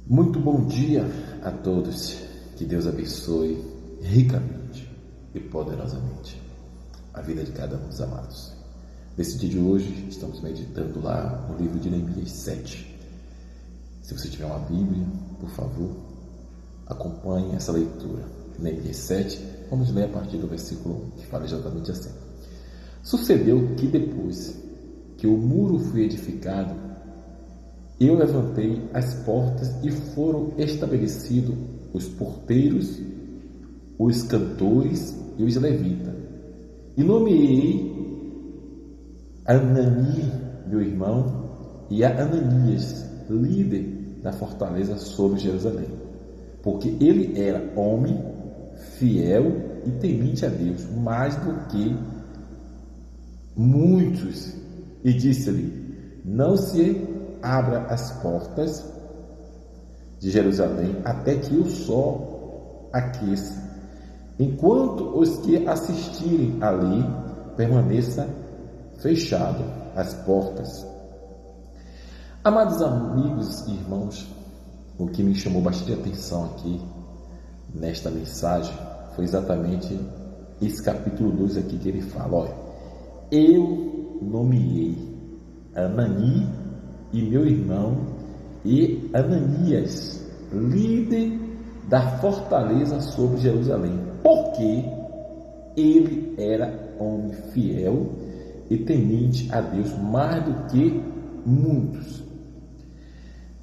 Muito bom dia a todos. Que Deus abençoe ricamente e poderosamente a vida de cada um dos amados. Nesse dia de hoje, estamos meditando lá no livro de Neemias 7. Se você tiver uma Bíblia, por favor, acompanhe essa leitura. Neemias 7, vamos ler a partir do versículo 1, que fala exatamente assim. Sucedeu que depois que o muro foi edificado, eu levantei as portas e foram estabelecidos os porteiros, os cantores e os levitas. E nomeei Anani, meu irmão, e a Ananias, líder da fortaleza sobre Jerusalém, porque ele era homem fiel e temente a Deus, mais do que muitos. E disse-lhe: não se abra as portas de Jerusalém até que o sol aqueça, enquanto os que assistirem ali permaneça fechado as portas. Amados amigos e irmãos, o que me chamou bastante atenção aqui nesta mensagem foi exatamente esse capítulo 2 aqui que ele fala: olha, eu nomeei Anani e meu irmão e Ananias, líder da fortaleza sobre Jerusalém, porque ele era homem fiel e temente a Deus mais do que muitos.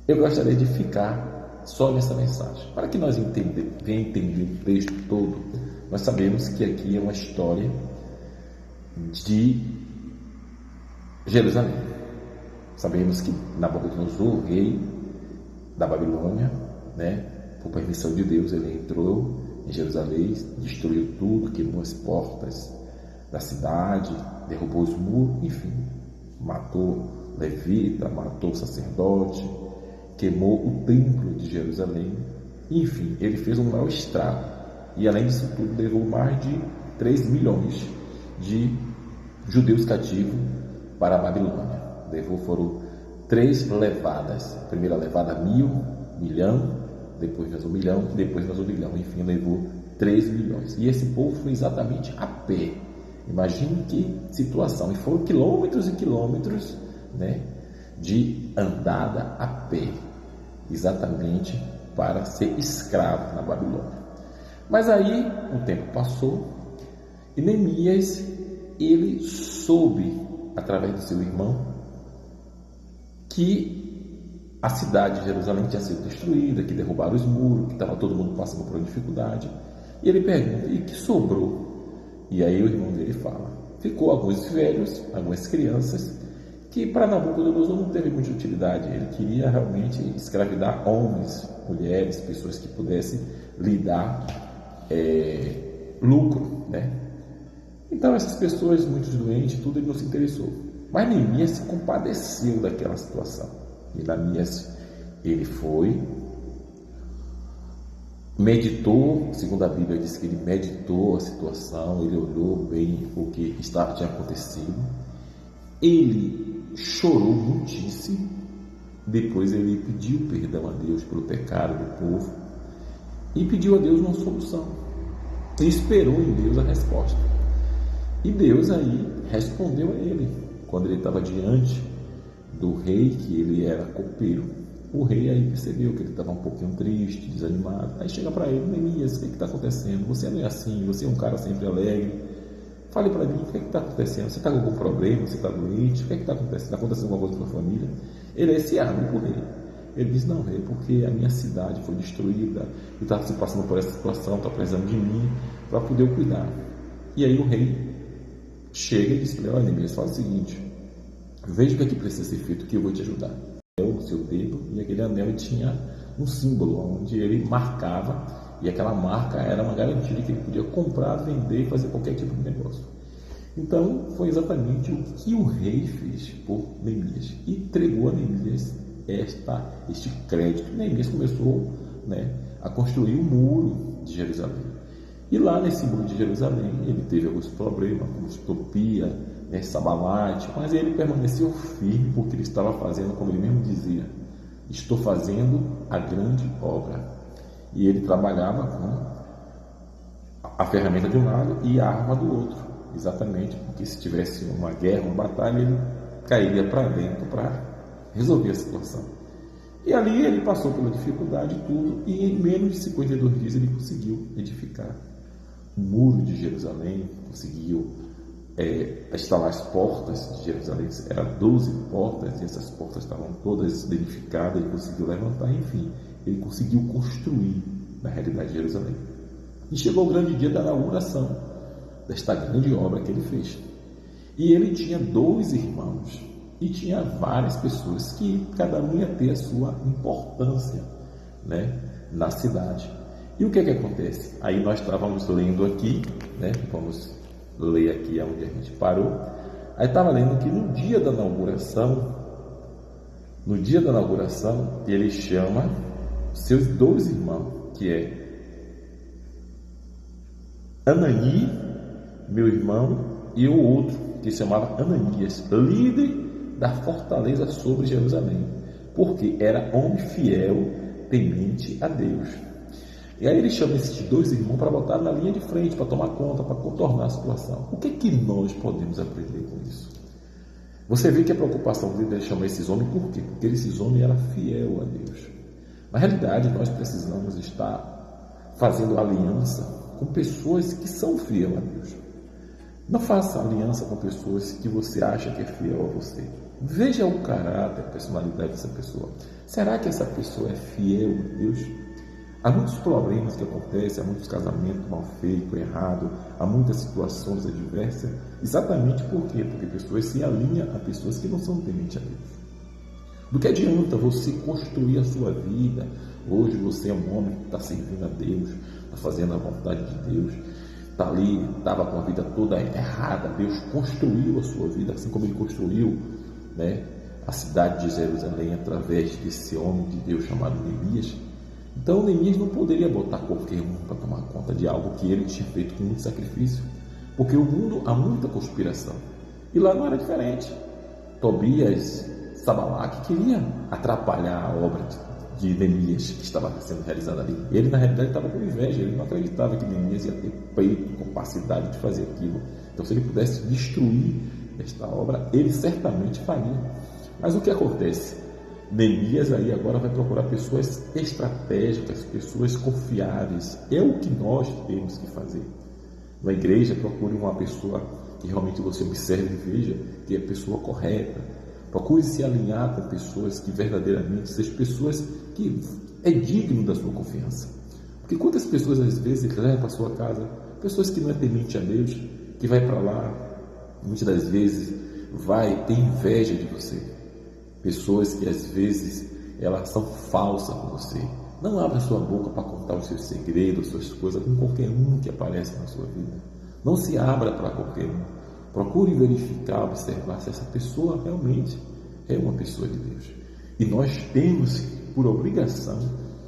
Eu gostaria de ficar só nessa mensagem, para que nós venhamos entender o texto todo. Nós sabemos que aqui é uma história de Jerusalém. Sabemos que Nabucodonosor, o rei da Babilônia, por permissão de Deus, ele entrou em Jerusalém, destruiu tudo, queimou as portas da cidade, derrubou os muros, enfim, matou levita, matou o sacerdote, queimou o templo de Jerusalém, enfim, ele fez um maior estrago. E além disso tudo, levou mais de 3 milhões de judeus cativos para a Babilônia. Foram 3 levadas. A primeira levada 1.000, 1.000.000, depois mais 1 milhão, depois mais 1 milhão. Enfim, levou 3 milhões. E esse povo foi exatamente a pé. Imagine que situação. E foram quilômetros e quilômetros, de andada a pé, exatamente para ser escravo na Babilônia. Mas aí o tempo passou e Neemias, ele soube através do seu irmão que a cidade de Jerusalém tinha sido destruída, que derrubaram os muros, que estava todo mundo passando por uma dificuldade. E ele pergunta: e que sobrou? E aí o irmão dele fala: ficou alguns velhos, algumas crianças, que para Nabucodonosor não teve muita utilidade. Ele queria realmente escravidar homens, mulheres, pessoas que pudessem lhe dar lucro, Então essas pessoas, muitos doentes, tudo, ele não se interessou. Mas Neemias se compadeceu daquela situação. E Neemias, ele foi, meditou, segundo a Bíblia diz que ele meditou a situação, ele olhou bem o que tinha acontecido, ele chorou muitíssimo, depois ele pediu perdão a Deus pelo pecado do povo e pediu a Deus uma solução. E esperou em Deus a resposta. E Deus aí respondeu a ele. Quando ele estava diante do rei, que ele era copeiro, o rei aí percebeu que ele estava um pouquinho triste, desanimado. Aí chega para ele: Neemias, o que está acontecendo? Você não é assim, você é um cara sempre alegre. Fale para mim, o que está acontecendo? Você está com algum problema? Você está doente? O que está acontecendo? Está acontecendo alguma coisa com a sua família? Ele se abre para o rei. Ele diz: não, rei, porque a minha cidade foi destruída, e está se passando por essa situação, está precisando de mim para poder eu cuidar. E aí o rei chega e diz para ele: olha, Neemias, fala o seguinte, veja o que é que precisa ser feito, que eu vou te ajudar. O seu dedo, e aquele anel tinha um símbolo onde ele marcava, e aquela marca era uma garantia de que ele podia comprar, vender e fazer qualquer tipo de negócio. Então foi exatamente o que o rei fez por Neemias, e entregou a Neemias este crédito. Neemias começou a construir o muro de Jerusalém. E lá nesse muro de Jerusalém ele teve alguns problemas, como Topia, Sabalate, mas ele permaneceu firme, porque ele estava fazendo, como ele mesmo dizia, estou fazendo a grande obra. E ele trabalhava com a ferramenta de um lado e a arma do outro, exatamente porque se tivesse uma guerra, uma batalha, ele cairia para dentro para resolver a situação. E ali ele passou pela dificuldade e tudo, e em menos de 52 dias ele conseguiu edificar o muro de Jerusalém, conseguiu instalar as portas de Jerusalém. Eram 12 portas e essas portas estavam todas edificadas, ele conseguiu levantar, enfim, ele conseguiu construir na realidade de Jerusalém. E chegou o grande dia da inauguração desta grande obra que ele fez. E ele tinha 2 irmãos e tinha várias pessoas que cada um ia ter a sua importância, né, na cidade. E o que acontece? Aí nós estávamos lendo aqui, né, vamos ler aqui onde a gente parou. Aí estava lendo que no dia da inauguração, ele chama seus 2 irmãos, que é Anani, meu irmão, e o outro, que se chamava Ananias, líder da fortaleza sobre Jerusalém, porque era homem fiel, temente a Deus. E aí ele chama esses 2 irmãos para botar na linha de frente, para tomar conta, para contornar a situação. O que nós podemos aprender com isso? Você vê que a preocupação dele chamar esses homens, por quê? Porque esses homens eram fiel a Deus. Na realidade, nós precisamos estar fazendo aliança com pessoas que são fiel a Deus. Não faça aliança com pessoas que você acha que é fiel a você. Veja o caráter, a personalidade dessa pessoa. Será que essa pessoa é fiel a Deus? Há muitos problemas que acontecem, há muitos casamentos mal feitos, errados, há muitas situações adversas. Exatamente por quê? Porque pessoas se alinham a pessoas que não são tementes a Deus. Do que adianta você construir a sua vida? Hoje você é um homem que está servindo a Deus, está fazendo a vontade de Deus, está ali, estava com a vida toda errada. Deus construiu a sua vida, assim como Ele construiu, né, a cidade de Jerusalém através desse homem de Deus chamado Neemias. Então Neemias não poderia botar qualquer um para tomar conta de algo que ele tinha feito com muito sacrifício, porque o mundo há muita conspiração. E lá não era diferente. Tobias, Sabalaque queria atrapalhar a obra de Neemias que estava sendo realizada ali. Ele na realidade estava com inveja, ele não acreditava que Neemias ia ter peito, capacidade de fazer aquilo. Então se ele pudesse destruir esta obra, ele certamente faria. Mas o que acontece? Neemias aí agora vai procurar pessoas estratégicas, pessoas confiáveis. É o que nós temos que fazer. Na igreja, procure uma pessoa que realmente você observe e veja que é a pessoa correta. Procure se alinhar com pessoas que verdadeiramente sejam pessoas que é digno da sua confiança. Porque quantas pessoas às vezes levam para a sua casa pessoas que não é temente a Deus, que vai para lá, muitas das vezes vai ter inveja de você. Pessoas que às vezes elas são falsas com você. Não abra sua boca para contar os seus segredos, suas coisas com qualquer um que aparece na sua vida. Não se abra para qualquer um. Procure verificar, observar se essa pessoa realmente é uma pessoa de Deus. E nós temos por obrigação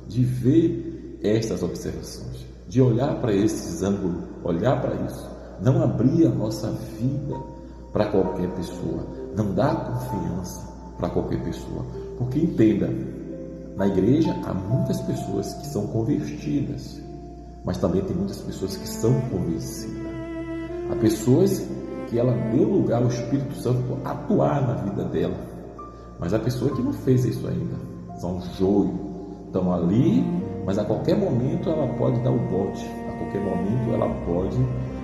de ver estas observações, de olhar para esses ângulos, olhar para isso, não abrir a nossa vida para qualquer pessoa, não dar confiança para qualquer pessoa, porque entenda, na igreja há muitas pessoas que são convertidas, mas também tem muitas pessoas que são convencidas. Há pessoas que ela deu lugar ao Espírito Santo atuar na vida dela, mas a pessoa que não fez isso ainda, são joio, estão ali, mas a qualquer momento ela pode dar o bote, a qualquer momento ela pode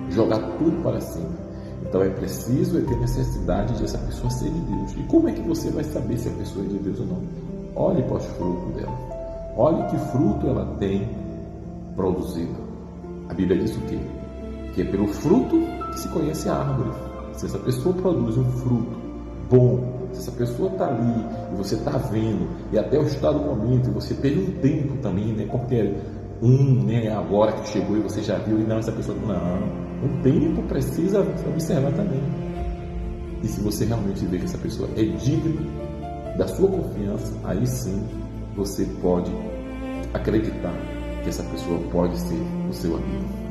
jogar tudo para cima. Então é preciso ter necessidade de essa pessoa ser de Deus. E como é que você vai saber se a pessoa é de Deus ou não? Olhe para os frutos dela. Olhe que fruto ela tem produzido. A Bíblia diz o quê? Que é pelo fruto que se conhece a árvore. Se essa pessoa produz um fruto bom, se essa pessoa está ali e você está vendo, e até o estado do momento, e você teve um tempo também, né? Qualquer um, né? Agora que chegou e você já viu, e não, essa pessoa não. O tempo precisa observar também. E se você realmente vê que essa pessoa é digna da sua confiança, aí sim você pode acreditar que essa pessoa pode ser o seu amigo.